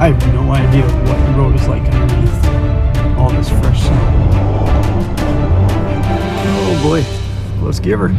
I have no idea what the road is like underneath all this fresh snow. Oh boy, let's give her.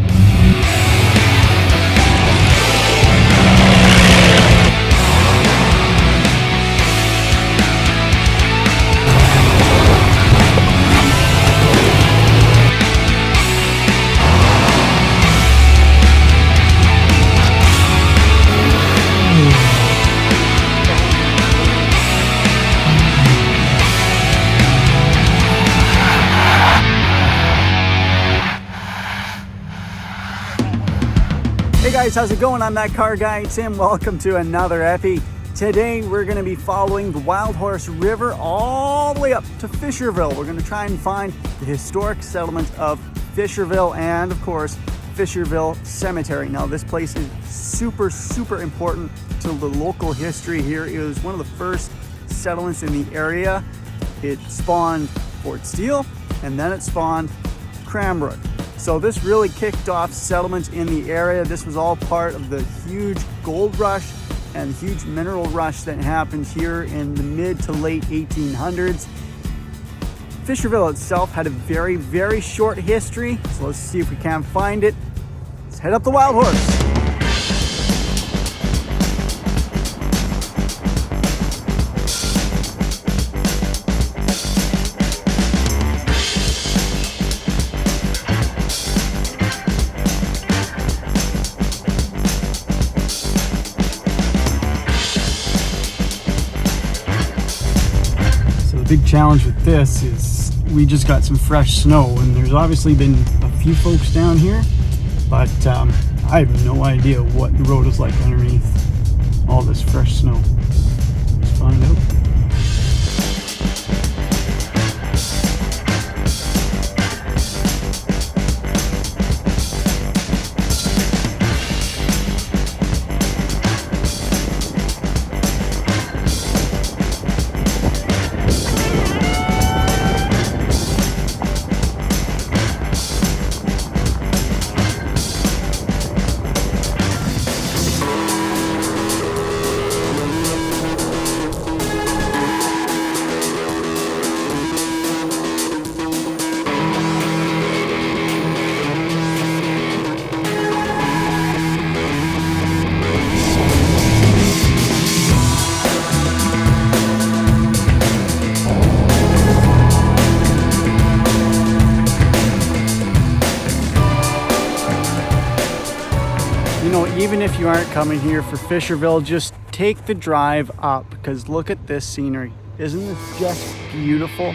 Hey guys, how's it going? I'm that car guy, Tim. Welcome to another epi. Today we're going to be following the Wild Horse River all the way up to Fisherville. We're going to try and find the historic settlement of Fisherville and, of course, Fisherville Cemetery. Now, this place is super important to the local history here. It was one of the first settlements in the area. It spawned Fort Steele, and then it spawned Cranbrook. So this really kicked off settlements in the area. This was all part of the huge gold rush and huge mineral rush that happened here in the mid to late 1800s. Fisherville itself had a very short history. So let's see if we can find it. Let's head up the Wild Horse. Big challenge with this is we just got some fresh snow, and there's obviously been a few folks down here, but I have no idea what the road is like underneath all this fresh snow. Let's find out. Even if you aren't coming here for Fisherville, just take the drive up, because look at this scenery. Isn't this just beautiful?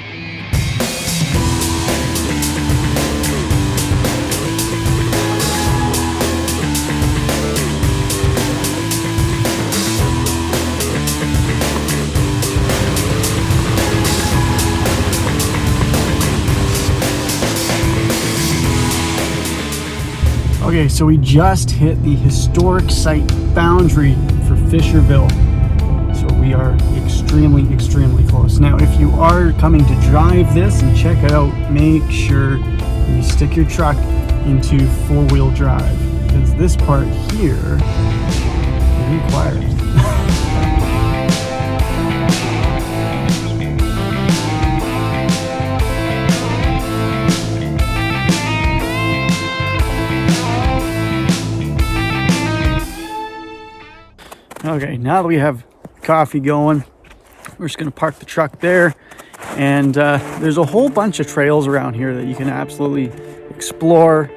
Okay, so we just hit the historic site boundary for Fisherville. So we are extremely close. Now, if you are coming to drive this and check it out, make sure you stick your truck into four-wheel drive, because this part here requires. Okay, now that we have coffee going, we're just going to park the truck there, and there's a whole bunch of trails around here that you can absolutely explore.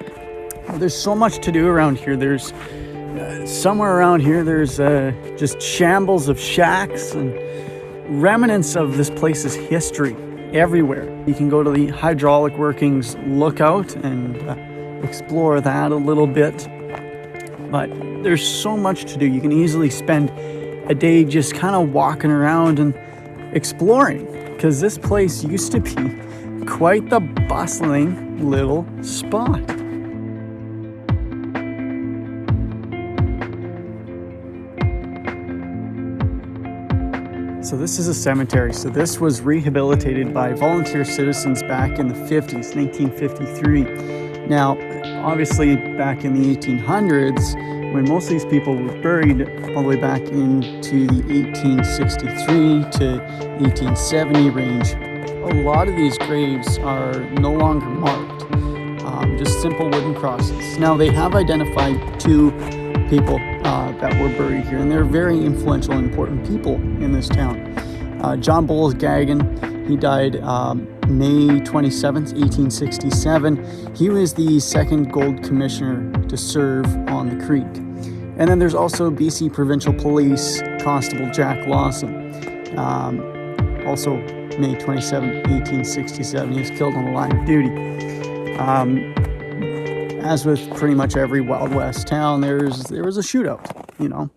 There's so much to do around here. There's somewhere around here there's just shambles of shacks and remnants of this place's history everywhere. You can go to the hydraulic workings lookout and explore that a little bit, but there's so much to do. You can easily spend a day just kind of walking around and exploring, because this place used to be quite the bustling little spot. So this is a cemetery. So this was rehabilitated by volunteer citizens back in the 50s, 1953. Now, obviously back in the 1800s, when most of these people were buried all the way back into the 1863 to 1870 range, a lot of these graves are no longer marked, just simple wooden crosses. Now, they have identified 2 people that were buried here, and they're very influential and important people in this town. John Bowles Gagin, he died May 27th, 1867. He was the second gold commissioner to serve on the creek. And then there's also BC Provincial Police Constable Jack Lawson. Also May 27th, 1867, he was killed on the line of duty. As with pretty much every Wild West town, there was a shootout, you know.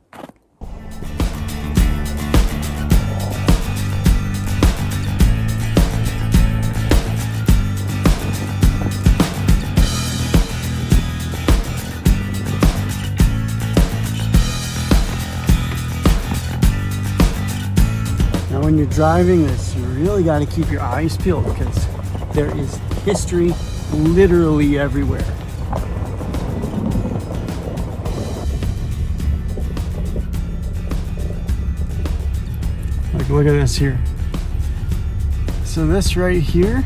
When you're driving this, you really got to keep your eyes peeled because there is history literally everywhere. Like, look at this here. So this right here,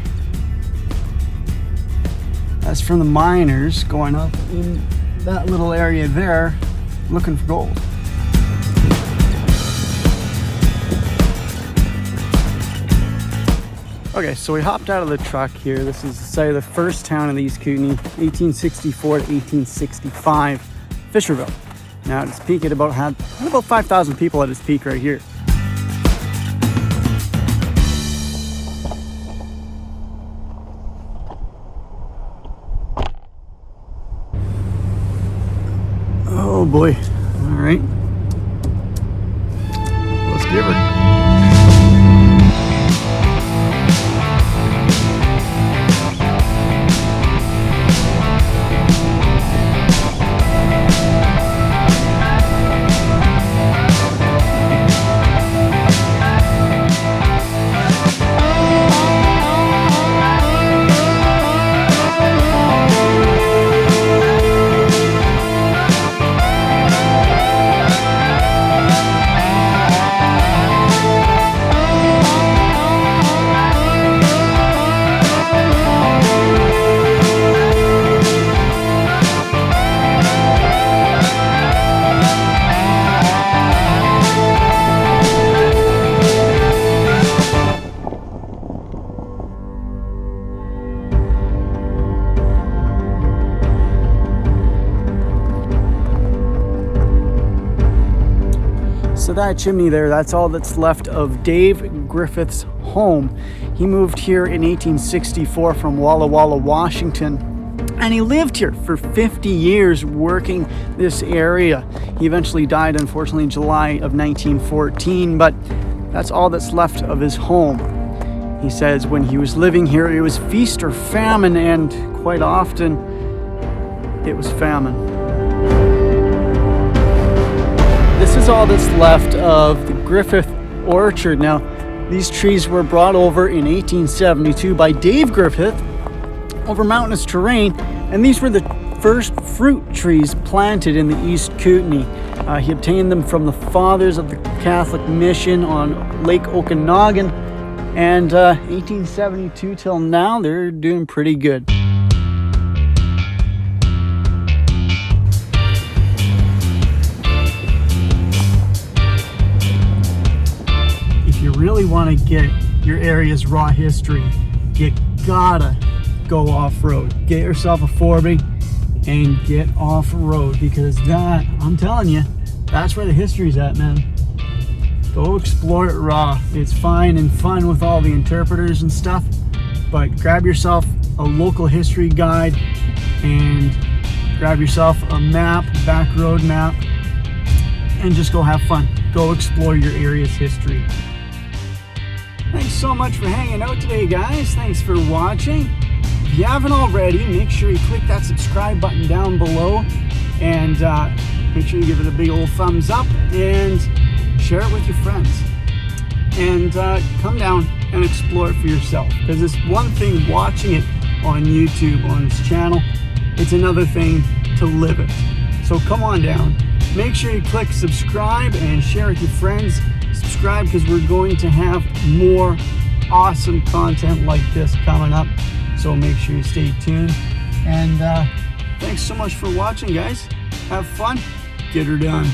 that's from the miners going up in that little area there looking for gold. Okay, so we hopped out of the truck here. This is the site of the first town in the East Kootenay, 1864 to 1865, Fisherville. Now at its peak, it had about 5,000 people at its peak right here. Oh boy, all right. Let's give her. So that chimney there, that's all that's left of Dave Griffith's home. He moved here in 1864 from Walla Walla, Washington, and he lived here for 50 years working this area. He eventually died, unfortunately, in July of 1914, but that's all that's left of his home. He says when he was living here, it was feast or famine, and quite often it was famine. This is all that's left of the Griffith Orchard. Now, these trees were brought over in 1872 by Dave Griffith over mountainous terrain, and these were the first fruit trees planted in the East Kootenay. He obtained them from the fathers of the Catholic mission on Lake Okanagan, and 1872 till now, they're doing pretty good. Really want to get your area's raw history, you gotta go off-road. Get yourself a 4B and get off-road, because that, I'm telling you, that's where the history's at, man. Go explore it raw. It's fine and fun with all the interpreters and stuff, but grab yourself a local history guide and grab yourself a map, back road map, and just go have fun. Go explore your area's history. Thanks so much for hanging out today, guys. Thanks for watching. If you haven't already, make sure you click that subscribe button down below, and make sure you give it a big old thumbs up and share it with your friends. And come down and explore it for yourself, because it's one thing watching it on YouTube, on this channel. It's another thing to live it. So come on down. Make sure you click subscribe and share with your friends. Subscribe because we're going to have more awesome content like this coming up. So make sure you stay tuned. And thanks so much for watching, guys. Have fun. Get her done.